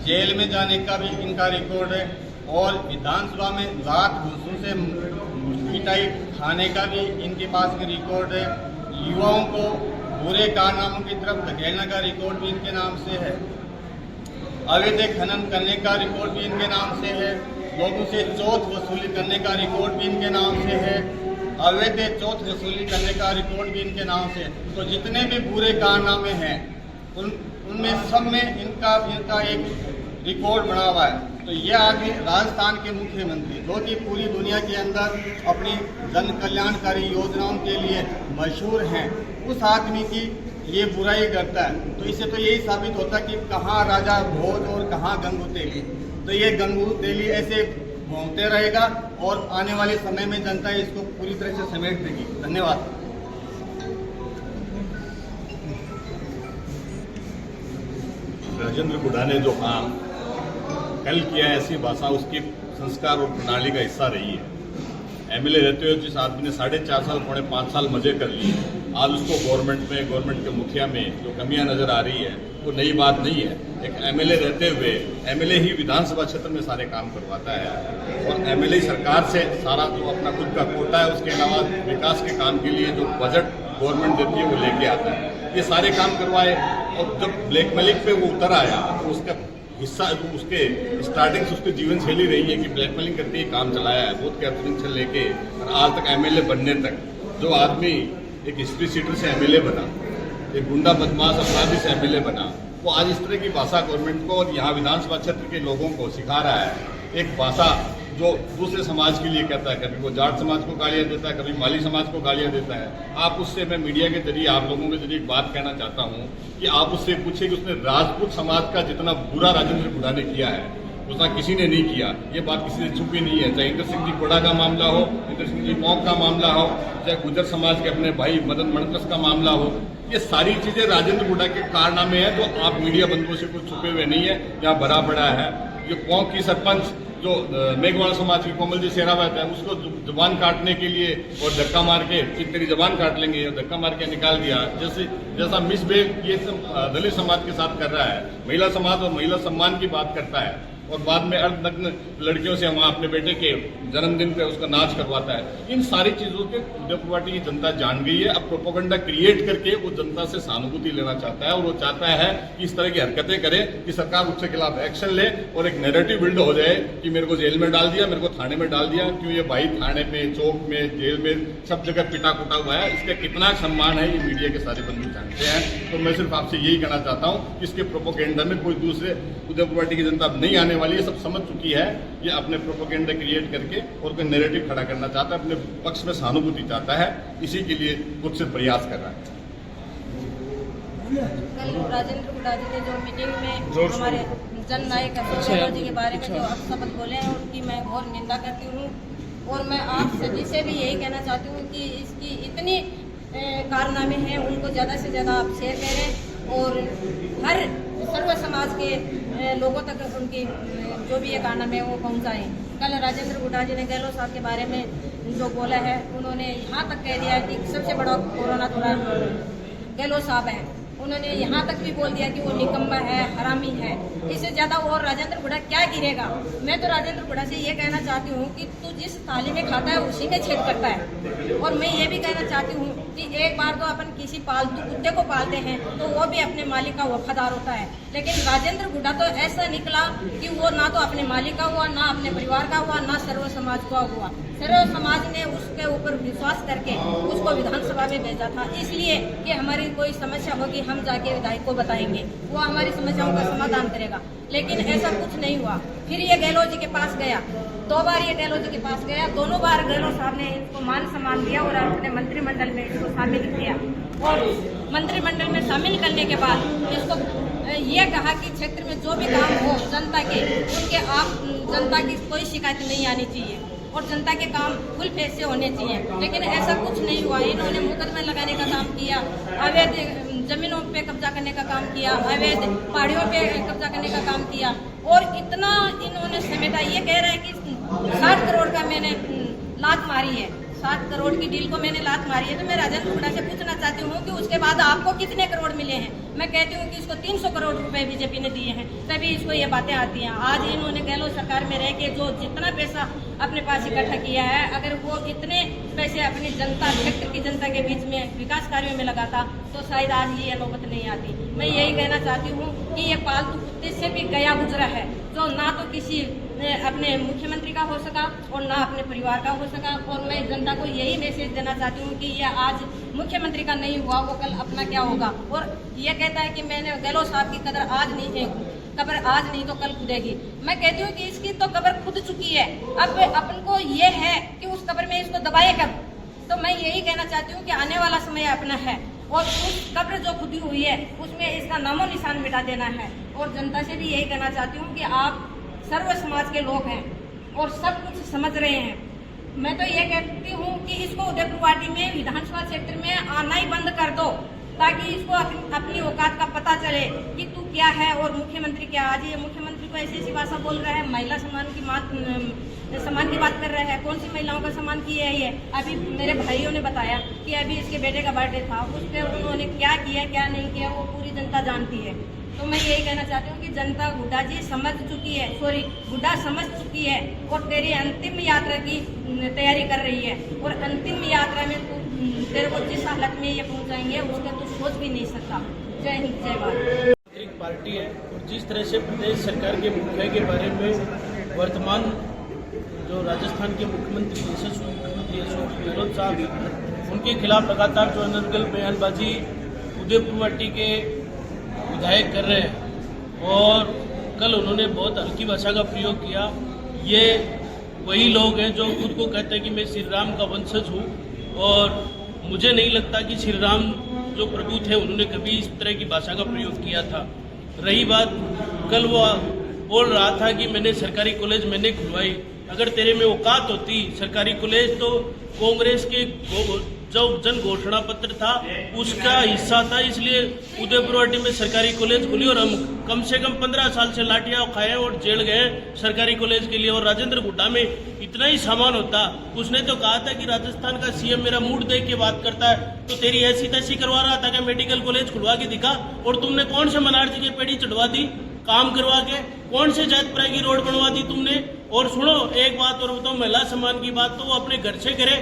जेल में जाने का भी इनका रिकॉर्ड है और विधानसभा में लात घूसों से पिटाई खाने का भी इनके पास में रिकॉर्ड है। युवाओं को बुरे कारनामों की तरफ धकेलने का रिकॉर्ड भी इनके नाम से है। अवैध खनन करने का रिकॉर्ड भी इनके नाम से है। लोगों से चौथ वसूली करने का रिकॉर्ड भी इनके नाम से है। अवैध चौथ वसूली करने का रिकॉर्ड भी इनके नाम से है। तो जितने भी बुरे कारनामे हैं उनमें सब में इनका एक रिकॉर्ड बना हुआ है। तो ये आदमी राजस्थान के मुख्यमंत्री, जो कि पूरी दुनिया के अंदर अपनी जन कल्याणकारी योजनाओं के लिए मशहूर हैं, उस आदमी की ये बुराई करता है। तो इससे तो यही साबित होता है कि कहाँ राजा भोज और कहाँ गंगू तेली। तो ये गंगू तेली ऐसे घूमते रहेगा और आने वाले समय में जनता इसको पूरी तरह से समेट देगी। धन्यवाद। राजेंद्र गुडा ने जो काम कल किया है, ऐसी भाषा उसकी संस्कार और प्रणाली का हिस्सा रही है। एमएलए रहते हुए जिस आदमी ने 4.5 साल 5.5 साल मजे कर लिए, आज उसको गवर्नमेंट के मुखिया में जो कमियां नजर आ रही है वो नई बात नहीं है। एक एमएलए रहते हुए एमएलए ही विधानसभा क्षेत्र में सारे काम करवाता है और एमएलए सरकार से सारा जो अपना खुद का कोटा है, उसके अलावा विकास के काम के लिए जो बजट गवर्नमेंट देती है वो लेके आता है। ये सारे काम करवाए और जब ब्लैकमेलिंग पे वो उतर आया तो उसका हिस्सा उसके स्टार्टिंग से उसकी जीवन शैली रही है कि ब्लैकमेलिंग करके ही काम चलाया है, बूथ कैप्चरिंग से लेके और आज तक एमएलए बनने तक। जो आदमी एक हिस्ट्री सीटर से एमएलए बना, एक गुंडा बदमाश अपराधी से एमएलए बना, वो आज इस तरह की भाषा गवर्नमेंट को और यहाँ विधानसभा क्षेत्र के लोगों को सिखा रहा है। एक भाषा जो दूसरे समाज के लिए कहता है, कभी वो जाट समाज को गालियां देता है, कभी माली समाज को गालियां देता है। आप उससे, मैं मीडिया के जरिए आप लोगों के जरिए एक बात कहना चाहता हूं कि आप उससे पूछिए कि उसने राजपूत समाज का जितना बुरा राजेंद्र गुडा ने किया है उतना किसी ने नहीं किया। ये बात किसी से छुपी नहीं है। चाहे इंद्र सिंह जी कोड़ा का मामला हो, इंद्र सिंह जी मौक का मामला हो, चाहे गुर्जर समाज के अपने भाई मदन मणकस का मामला हो, ये सारी चीजें राजेंद्र गुडा के कारनामे हैं। तो आप मीडिया बंधुओं से कुछ छुपे हुए नहीं है, यहाँ भरा पड़ा है। ये पौंक की सरपंच जो मेघवाल समाज की कोमल जी शेरावत है, उसको जुबान काटने के लिए और धक्का मार के कि तेरी जबान काट लेंगे और धक्का मार के निकाल दिया। जैसा मिसबिहेव ये दलित समाज के साथ कर रहा है, महिला समाज और महिला सम्मान की बात करता है और बाद में अर्धनग्न लड़कियों से हम अपने बेटे के जन्मदिन पे उसका नाच करवाता है। इन सारी चीजों के उदयपुर पार्टी की जनता जान गई है। अब प्रोपोगंडा क्रिएट करके वो जनता से सहानुभूति लेना चाहता है और वो चाहता है कि इस तरह की हरकतें करे कि सरकार उसके खिलाफ एक्शन ले और एक नैरेटिव बिल्ड हो जाए कि मेरे को जेल में डाल दिया, मेरे को थाने में डाल दिया। क्यों ये भाई थाने में, चौक में, जेल में सब जगह पिटा कुटा हुआ है। इसका कितना सम्मान है ये मीडिया के सारे बंधु जानते हैं। तो मैं सिर्फ आपसे यही कहना चाहता हूँ कि इसके प्रोपोगंडा में कोई दूसरे उदयपुर पार्टी की जनता नहीं आने वाली है, सब समझ चुकी है। ये अपने प्रोपोगेंडा क्रिएट करके और कोई नैरेटिव खड़ा करना चाहता है, अपने पक्ष में सहानुभूति चाहता है, इसी के लिए कुछ से प्रयास कर रहा है। कल राजेंद्र गुडा जी ने जो मीटिंग में हमारे जन नायक अशोक गहलोत जी के बारे में जो अपशब्द बोले हैं उनकी मैं घोर निंदा करती हूँ और मैं आप सभी से भी यही कहना चाहती हूँ कि इसकी इतनी कारनामे हैं उनको ज़्यादा से ज़्यादा आप शेयर करें और हर सर्व समाज के लोगों तक उनकी जो भी ये कारनामे वो पहुँचाएँ। कल राजेंद्र गुडा जी ने गहलोत साहब के बारे में जो बोला है, उन्होंने यहाँ तक कह दिया है कि सबसे बड़ा कोरोना थोड़ा गहलोत साहब है। उन्होंने यहाँ तक भी बोल दिया कि वो निकम्मा है, हरामी है। इससे ज्यादा और राजेंद्र हुड्डा क्या गिरेगा। मैं तो राजेंद्र हुड्डा से ये कहना चाहती हूँ कि तू जिस थाली में खाता है उसी में छेद करता है। और मैं ये भी कहना चाहती हूँ कि एक बार तो अपन किसी पालतू कुत्ते को पालते हैं तो वो भी अपने मालिक का वफादार होता है, लेकिन राजेंद्र हुड्डा तो ऐसा निकला कि वो ना तो अपने मालिक का हुआ, ना अपने परिवार का हुआ, ना सर्व समाज का हुआ। सर्व समाज ने उसके ऊपर विश्वास करके उसको विधानसभा में भेजा था, इसलिए कि हमारी कोई समस्या होगी हम जाके विधायक को बताएंगे, वो हमारी समस्याओं का समाधान करेगा। लेकिन ऐसा कुछ नहीं हुआ। फिर ये गहलोत जी के पास गया, 2 बार ये गहलोत जी के पास गया, दोनों बार गहलोत साहब ने इसको मान सम्मान दिया और अपने मंत्रिमंडल में इसको शामिल किया। और मंत्रिमंडल में शामिल करने के बाद इसको ये कहा कि क्षेत्र में जो भी काम हो जनता के, उनके आप जनता की कोई शिकायत नहीं आनी चाहिए और जनता के काम फुल फेस से होने चाहिए। लेकिन ऐसा कुछ नहीं हुआ। इन्होंने मुकदमे लगाने का काम किया, अवैध जमीनों पे कब्जा करने का काम किया, अवैध पहाड़ियों पे कब्जा करने का काम किया और इतना इन्होंने समेटा। ये कह रहे हैं कि 60 करोड़ का मैंने लात मारी है, 7 करोड़ की डील को मैंने लात मारी है। तो मैं राजेंद्र हुड्डा से पूछना चाहती हूँ कि उसके बाद आपको कितने करोड़ मिले हैं। मैं कहती हूँ कि इसको 300 करोड़ रुपए बीजेपी ने दिए हैं, तभी इसको ये बातें आती हैं। आज इन्होंने गहलोत सरकार में रह के जो जितना पैसा अपने पास इकट्ठा किया है, अगर वो इतने पैसे अपनी जनता, क्षेत्र की जनता के बीच में विकास कार्यों में लगाता तो शायद आज ये नौबत नहीं आती। मैं यही कहना चाहती हूँ कि ये पालतू कुत्ते से भी गया गुजरा है, जो ना तो किसी अपने मुख्यमंत्री का हो सका और ना अपने परिवार का हो सका। और मैं जनता को यही मैसेज देना चाहती हूँ कि ये आज मुख्यमंत्री का नहीं हुआ, वो कल अपना क्या होगा। और ये कहता है कि मैंने गहलोत साहब की कदर आज नहीं है, कब्र आज नहीं तो कल खुदेगी। मैं कहती हूँ कि इसकी तो कब्र खुद चुकी है, अब अपन को ये है कि उस कब्र में इसको दबाए कब। तो मैं यही कहना चाहती हूँ कि आने वाला समय अपना है और उस कब्र जो खुदी हुई है उसमें इसका नामो निशान मिटा देना है। और जनता से भी यही कहना चाहती हूँ कि आप सर्व समाज के लोग हैं और सब कुछ समझ रहे हैं। मैं तो ये कहती हूँ कि इसको उदयपुर वाटी में विधानसभा क्षेत्र में आना ही बंद कर दो, ताकि इसको अपनी औकात का पता चले कि तू क्या है और मुख्यमंत्री क्या। आज ये मुख्यमंत्री को ऐसी ऐसी भाषा बोल रहा है, महिला सम्मान की बात कर रहा है। कौन सी महिलाओं का सम्मान किया है ये? अभी मेरे भाइयों ने बताया कि अभी इसके बेटे का बर्थडे था, उस पर उन्होंने क्या किया क्या नहीं किया वो पूरी जनता जानती है। तो मैं यही कहना चाहती हूँ कि जनता हुड्डा जी समझ चुकी है, हुड्डा समझ चुकी है और तेरी अंतिम यात्रा की तैयारी कर रही है। और अंतिम यात्रा में तेरे को जिस हालत में ये पहुंचाएंगे उसका तो सोच भी नहीं सकता। जय हिंद, जय भारत। एक पार्टी है और जिस तरह से प्रदेश सरकार के मुखिया के बारे में वर्तमान जो राजस्थान के मुख्यमंत्री यशस्वी मुख्यमंत्री अशोक गहलोत साहब, उनके खिलाफ लगातार जो अनर्गल बयानबाजी उदयपुर वाटी के विधायक कर रहे हैं और कल उन्होंने बहुत हल्की भाषा का प्रयोग किया। ये वही लोग हैं जो खुद को कहते हैं कि मैं श्री राम का वंशज हूँ और मुझे नहीं लगता कि श्री राम जो प्रभु थे उन्होंने कभी इस तरह की भाषा का प्रयोग किया था। रही बात, कल वो बोल रहा था कि मैंने सरकारी कॉलेज मैंने खुलवाई। अगर तेरे में औकात होती सरकारी कॉलेज तो कांग्रेस के जो जन घोषणा पत्र था उसका हिस्सा था, इसलिए उदयपुर वाटी में सरकारी कॉलेज खुली और हम कम से कम 15 साल से लाठियां खाए और जेल गए सरकारी कॉलेज के लिए। और राजेंद्र हुड्डा में इतना ही सामान होता, उसने तो कहा था कि राजस्थान का सीएम मेरा मूड देख के बात करता है, तो तेरी ऐसी तैसी करवा रहा था कि मेडिकल कॉलेज खुलवा के दिखा। और तुमने कौन से मनार जी की पेड़ी चढ़वा दी काम करवा के, कौन से जैतपुरा की रोड बनवा दी तुमने। और सुनो एक बात और बताओ, महिला सम्मान की बात तो वो अपने घर से करे।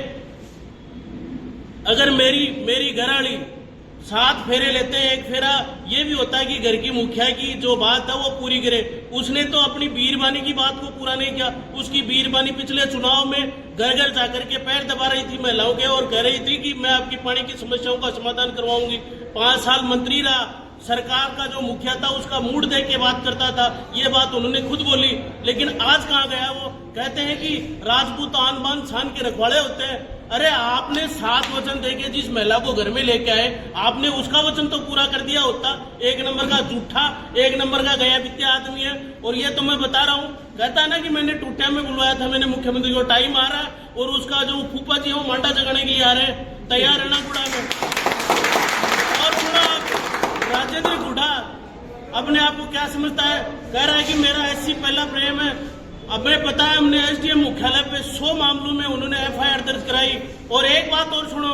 अगर मेरी घरवाली 7 फेरे लेते हैं, एक फेरा ये भी होता है कि घर की मुखिया की जो बात है वो पूरी करे। उसने तो अपनी बीरबानी की बात को पूरा नहीं किया। उसकी बीरबानी पिछले चुनाव में घर घर जाकर के पैर दबा रही थी महिलाओं के और कह रही थी कि मैं आपकी पानी की समस्याओं का समाधान करवाऊंगी। 5 साल मंत्री रहा, सरकार का जो मुखिया था उसका मूड देख के बात करता था, ये बात उन्होंने खुद बोली। लेकिन आज कहाँ गया वो? कहते हैं कि राजपूत आन बान शान के रखवाड़े होते हैं। अरे आपने 7 वचन देके जिस महिला को घर में लेके आए, आपने उसका वचन तो पूरा कर दिया होता। 1 नंबर का झूठा, 1 नंबर का गया वित्तीय आदमी है। और ये तो मैं बता रहा हूँ, कहता है ना कि मैंने टूटिया में बुलवाया था मैंने मुख्यमंत्री को, टाइम आ रहा है और उसका जो फूफा जी है वो मांडा जगाने के लिए आ रहे हैं, तैयार रहना गुड़ा में। और राजेंद्र हुड्डा अपने आप को क्या समझता है, कह रहा है कि मेरा एससी पहला प्रेम है। हमें पता है, हमने एसडीएम मुख्यालय पे 100 मामलों में उन्होंने एफआईआर दर्ज कराई। और एक बात और सुनो,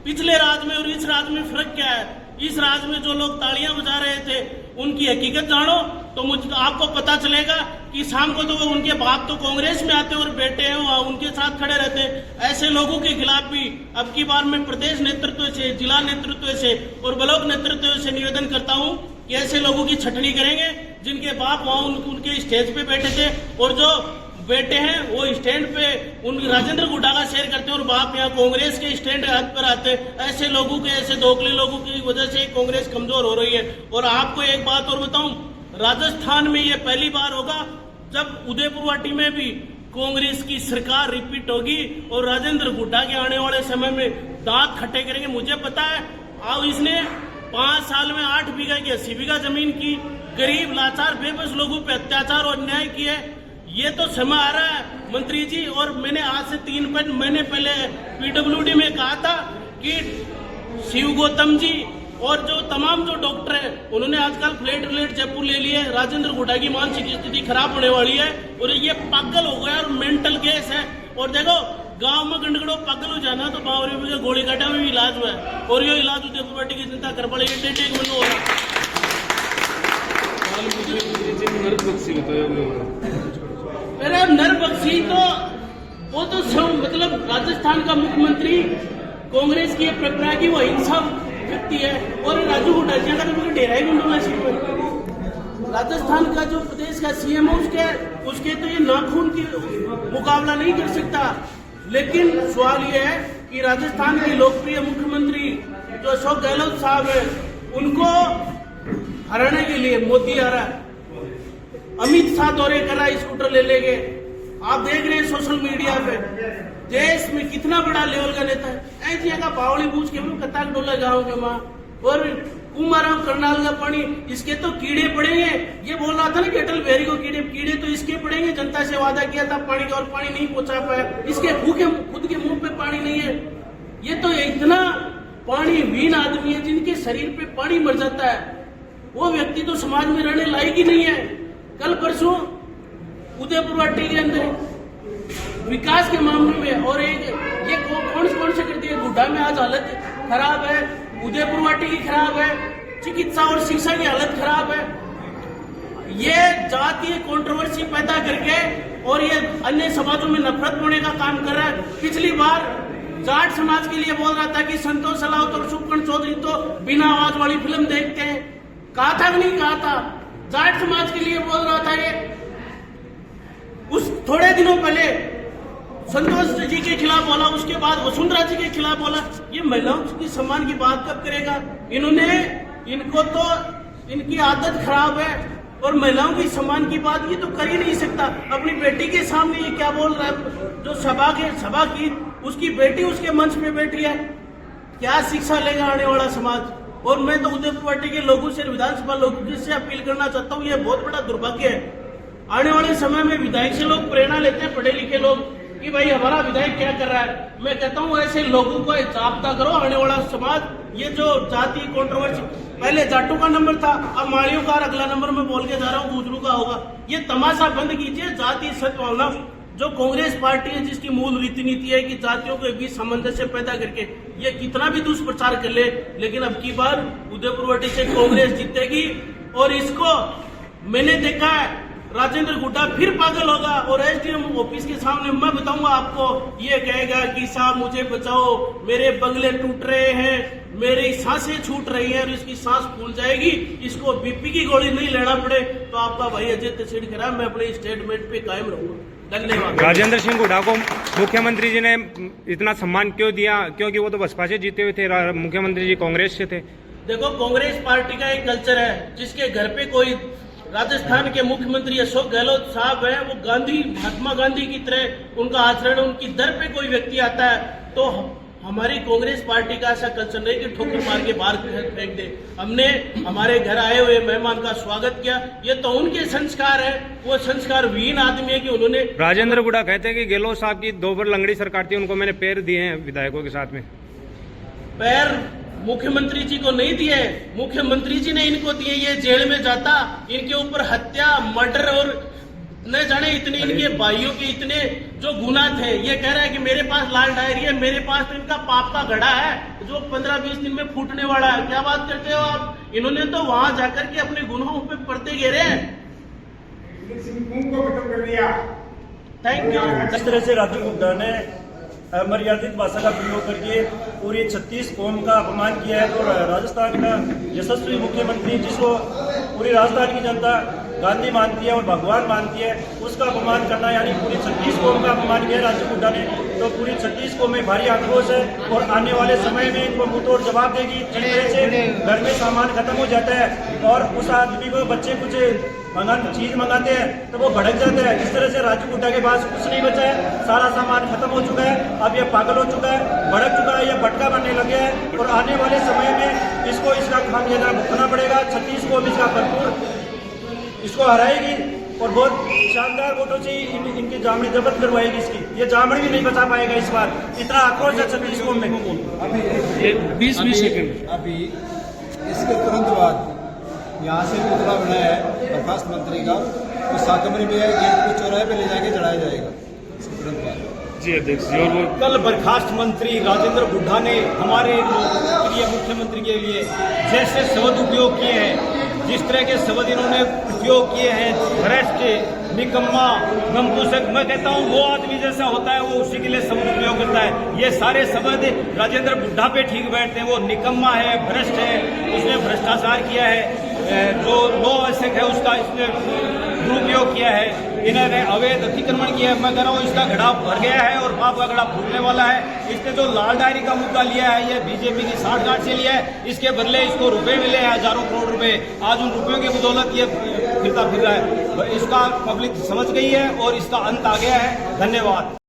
पिछले राज में और इस राज में फर्क क्या है? इस राज्य में जो लोग तालियां बजा रहे थे उनकी हकीकत जानो तो आपको पता चलेगा कि शाम को तो वो उनके बाप तो कांग्रेस में आते और बेटे हैं वो उनके साथ खड़े रहते। ऐसे लोगों के खिलाफ भी अब की बार मैं प्रदेश नेतृत्व से, जिला नेतृत्व से और ब्लॉक नेतृत्व से निवेदन करता हूं कि ऐसे लोगों की छटनी करेंगे जिनके बाप वहां उनके स्टेज पे बैठे थे और जो बेटे हैं वो स्टैंड पे उन राजेंद्र गुड्डा का शेयर करते और बाप यहाँ कांग्रेस के स्टैंड हाथ पर आते। ऐसे लोगों के, ऐसे दोखले लोगों की वजह से कांग्रेस कमजोर हो रही है। और आपको एक बात और बताऊं, राजस्थान में ये पहली बार होगा जब उदयपुरवाटी में भी कांग्रेस की सरकार रिपीट होगी और राजेंद्र गुड्डा के आने वाले समय में दांत खट्टे करेंगे। मुझे पता है अब इसने 5 साल में 8 बीघा की 80 बीघा जमीन की, गरीब लाचार बेबस लोगों पे अत्याचार और अन्याय किए। ये तो समय आ रहा है मंत्री जी। और मैंने आज से 3 महीने पहले PWD में कहा था कि शिव गौतम जी और जो तमाम जो डॉक्टर हैं उन्होंने आजकल फ्लैट जयपुर ले लिए। राजेंद्र गुड्डा की मानसिक स्थिति खराब होने वाली है और ये पागल हो गया और मेंटल केस है। और देखो गांव में गंडगड़ो पागल हो जाना तो बावरी में गोली काटा में भी इलाज हुआ है और ये इलाज उदयपुर पार्टी की चिंता कर पड़ेगी। टेटे मन हो रहा मेरा नरबख्शी तो वो तो मतलब राजस्थान का मुख्यमंत्री कांग्रेस की परंपरा की वो हिंसा व्यक्ति है और राजू गुड्डा जी का तो डेरा ही गुंडोला सीट पर। राजस्थान का जो प्रदेश का CM है उसके तो ये नाखून की मुकाबला नहीं कर सकता। लेकिन सवाल ये है कि राजस्थान के लोकप्रिय मुख्यमंत्री जो अशोक गहलोत साहब है उनको हराने के लिए मोदी आ रहा है, अमित शाह दौरे कर रहा है, स्कूटर ले लेंगे। आप देख रहे हैं सोशल मीडिया पे देश में कितना बड़ा लेवल का नेता है। ऐसी जगह पावली पूछ के कताक डोला गाँव के माँ और कुमाराम करनाल का पानी इसके तो कीड़े पड़ेंगे। ये बोल रहा था ना कि अटल बिहारी को कीड़े तो इसके पड़ेंगे। जनता से वादा किया था पानी का और पानी नहीं पहुंचा पाया। इसके खुद के मुंह पे पानी नहीं है। ये तो इतना पानी हीन आदमी है जिनके शरीर पे पानी मर जाता है। वो व्यक्ति तो समाज में रहने लायक ही नहीं है। कल परसों उदयपुरवाटी के अंदर विकास के मामले में और एक ये कौन से करती है। गुड्डा में आज हालत खराब है, उदयपुरवाटी की खराब है, चिकित्सा और शिक्षा की हालत खराब है। ये जातीय कंट्रोवर्सी पैदा करके और ये अन्य समाजों में नफरत होने का काम कर रहा है। पिछली बार जाट समाज के लिए बोल रहा था कि संतोष सलावत और सुखकर्ण चौधरी तो बिना आवाज वाली फिल्म देखते हैं। कहा था कि नहीं कहा था? जाट समाज के लिए बोल रहा था ये। उस थोड़े दिनों पहले संतोष जी के खिलाफ बोला, उसके बाद वसुंधरा जी के खिलाफ बोला। ये महिलाओं की सम्मान की बात कब करेगा? इनको तो इनकी आदत खराब है और महिलाओं की सम्मान की बात ये तो कर ही नहीं सकता। अपनी बेटी के सामने ये क्या बोल रहा है? जो सभा की उसकी बेटी उसके मंच पे बैठी है, क्या शिक्षा लेगा आने वाला समाज? और मैं तो उदयपुरवाटी के लोगों से, विधानसभा लोगों से अपील करना चाहता हूँ, ये बहुत बड़ा दुर्भाग्य है। आने वाले समय में विधायक से लोग प्रेरणा लेते हैं, पढ़े लिखे लोग, कि भाई हमारा विधायक क्या कर रहा है। मैं कहता हूँ ऐसे लोगों को जाब्ता करो। आने वाला समाज ये जो जाति कंट्रोवर्सी, पहले जाटों का नंबर था, अब माड़ियों का अगला नंबर में बोल के जा रहा हूँ गुजरू का होगा। ये तमाशा बंद कीजिए। जाति सद्भावना जो कांग्रेस पार्टी है जिसकी मूल रीति नीति है कि जातियों के बीच सामंजस्य पैदा करके ये कितना भी दुष्प्रचार कर ले, लेकिन अब की बार उदयपुरवाटी से कांग्रेस जीतेगी। और इसको मैंने देखा है, राजेंद्र गुड्डा फिर पागल होगा और SDM ऑफिस के सामने मैं बताऊंगा आपको, ये कहेगा कि साहब मुझे बचाओ, मेरे बंगले टूट रहे हैं, मेरी सांसें छूट रही हैं और इसकी सांस फूल जाएगी, इसको BP की गोली नहीं लेना पड़े। तो आपका भाई अजय तसीड़ मैं अपने स्टेटमेंट पे कायम रहूंगा। धन्यवाद। राजेंद्र सिंह गुड्डा को मुख्यमंत्री जी ने इतना सम्मान क्यों दिया? क्योंकि वो तो बसपा से जीते हुए थे, मुख्यमंत्री जी कांग्रेस से थे। देखो कांग्रेस पार्टी का एक कल्चर है, जिसके घर पे कोई राजस्थान के मुख्यमंत्री अशोक गहलोत साहब हैं, वो महात्मा गांधी की तरह उनका आचरण, उनकी दर पे कोई व्यक्ति आता है तो हमारी कांग्रेस पार्टी का ऐसा कल्चर नहीं कि ठोकर मार के बाहर फेंक दे। हमने हमारे घर आए हुए मेहमान का स्वागत किया। ये तो उनके संस्कार है, वो संस्कार विहीन आदमी है कि उन्होंने। राजेंद्र गुड्डा कहते हैं कि गहलोत साहब की 2 बार लंगड़ी सरकार थी, उनको मैंने पैर दिए हैं विधायकों के साथ में। पैर मुख्यमंत्री जी को नहीं दिए, मुख्यमंत्री जी ने इनको दिए। ये जेल में जाता, इनके ऊपर हत्या, मर्डर और न जाने इतने इनके भाइयों के इतने जो गुना थे, ये कह रहा है कि मेरे पास लाल डायरी है, मेरे पास तो इनका पाप का घड़ा है जो 15-20 दिन में फूटने वाला है। क्या बात करते हो आप? इन्होंने तो वहां जाकर के अपने गुनाहों पे पर्दे घेरे हैं। Thank you. जिस तरह से राजू हुड्डा ने अमर्यादित भाषा का प्रयोग करके पूरी 36 कौम का अपमान किया है, तो राजस्थान का यशस्वी मुख्यमंत्री जिसको पूरी राजस्थान की जनता गांधी मानती है और भगवान मानती है, उसका अपमान करना यानी पूरी 36 कौम का अपमान किया राजू हुड्डा ने। तो पूरी 36 कौम में भारी आक्रोश है और आने वाले समय में इनको मुंहतोड़ जवाब देगी। जिस तरह से घर में सामान खत्म हो जाता है और उस आदमी को बच्चे कुछ चीज मंगाते हैं तो वो भड़क जाता है, इस तरह से राजू हुड्डा के पास कुछ नहीं बचा है, सारा सामान खत्म हो चुका है। अब ये पागल हो चुका है, भड़क चुका है, ये भटका बनने लग गया है और आने वाले समय में इसको इसका खामियाजा भुगतना पड़ेगा। 36 कौम इसका भरपूर इसको हराएगी और बहुत शानदार वोटों से इनकी जामड़ी जब्त करवाएगी। इसकी ये जामड़ी भी नहीं बचा पाएगा इस बार, इतना आक्रोश है 36 कौम में। अभी 20 सेकंड अभी इसके तुरंत बाद यहाँ से पुतला बनाया है बर्खास्त मंत्री का, तो साकमरी में गेट को चौराहे पे ले जाके चढ़ाया जाएगा इसके तुरंत बाद। जी अध्यक्ष जी। और वो कल बर्खास्त मंत्री राजेंद्र हुड्डा ने हमारे प्रिय मुख्यमंत्री के लिए जैसे शब्द उपयोग किए हैं, जिस तरह के शब्द इन्होंने उपयोग किए हैं, भ्रष्ट, निकम्मा, नपुंसक, मैं कहता हूँ वो आदमी जैसा होता है वो उसी के लिए शब्द उपयोग करता है। ये सारे शब्द राजेंद्र हुड्डा पे ठीक बैठते हैं। वो निकम्मा है, भ्रष्ट है, उसने भ्रष्टाचार किया है, जो लो आवश्यक है उसका इसने दुरुपयोग किया है, इन्होंने अवैध अतिक्रमण किया है। मैं कह रहा हूँ इसका घड़ा भर गया है और बाप का घड़ा फूटने वाला है। इसने जो लाल डायरी का मुद्दा लिया है ये बीजेपी की साठगांठ से लिया है, इसके बदले इसको रुपए मिले हैं, हजारों करोड़ रुपए। आज उन रुपयों की बदौलत ये फिरता फिर रहा है। इसका पब्लिक समझ गई है और इसका अंत आ गया है। धन्यवाद।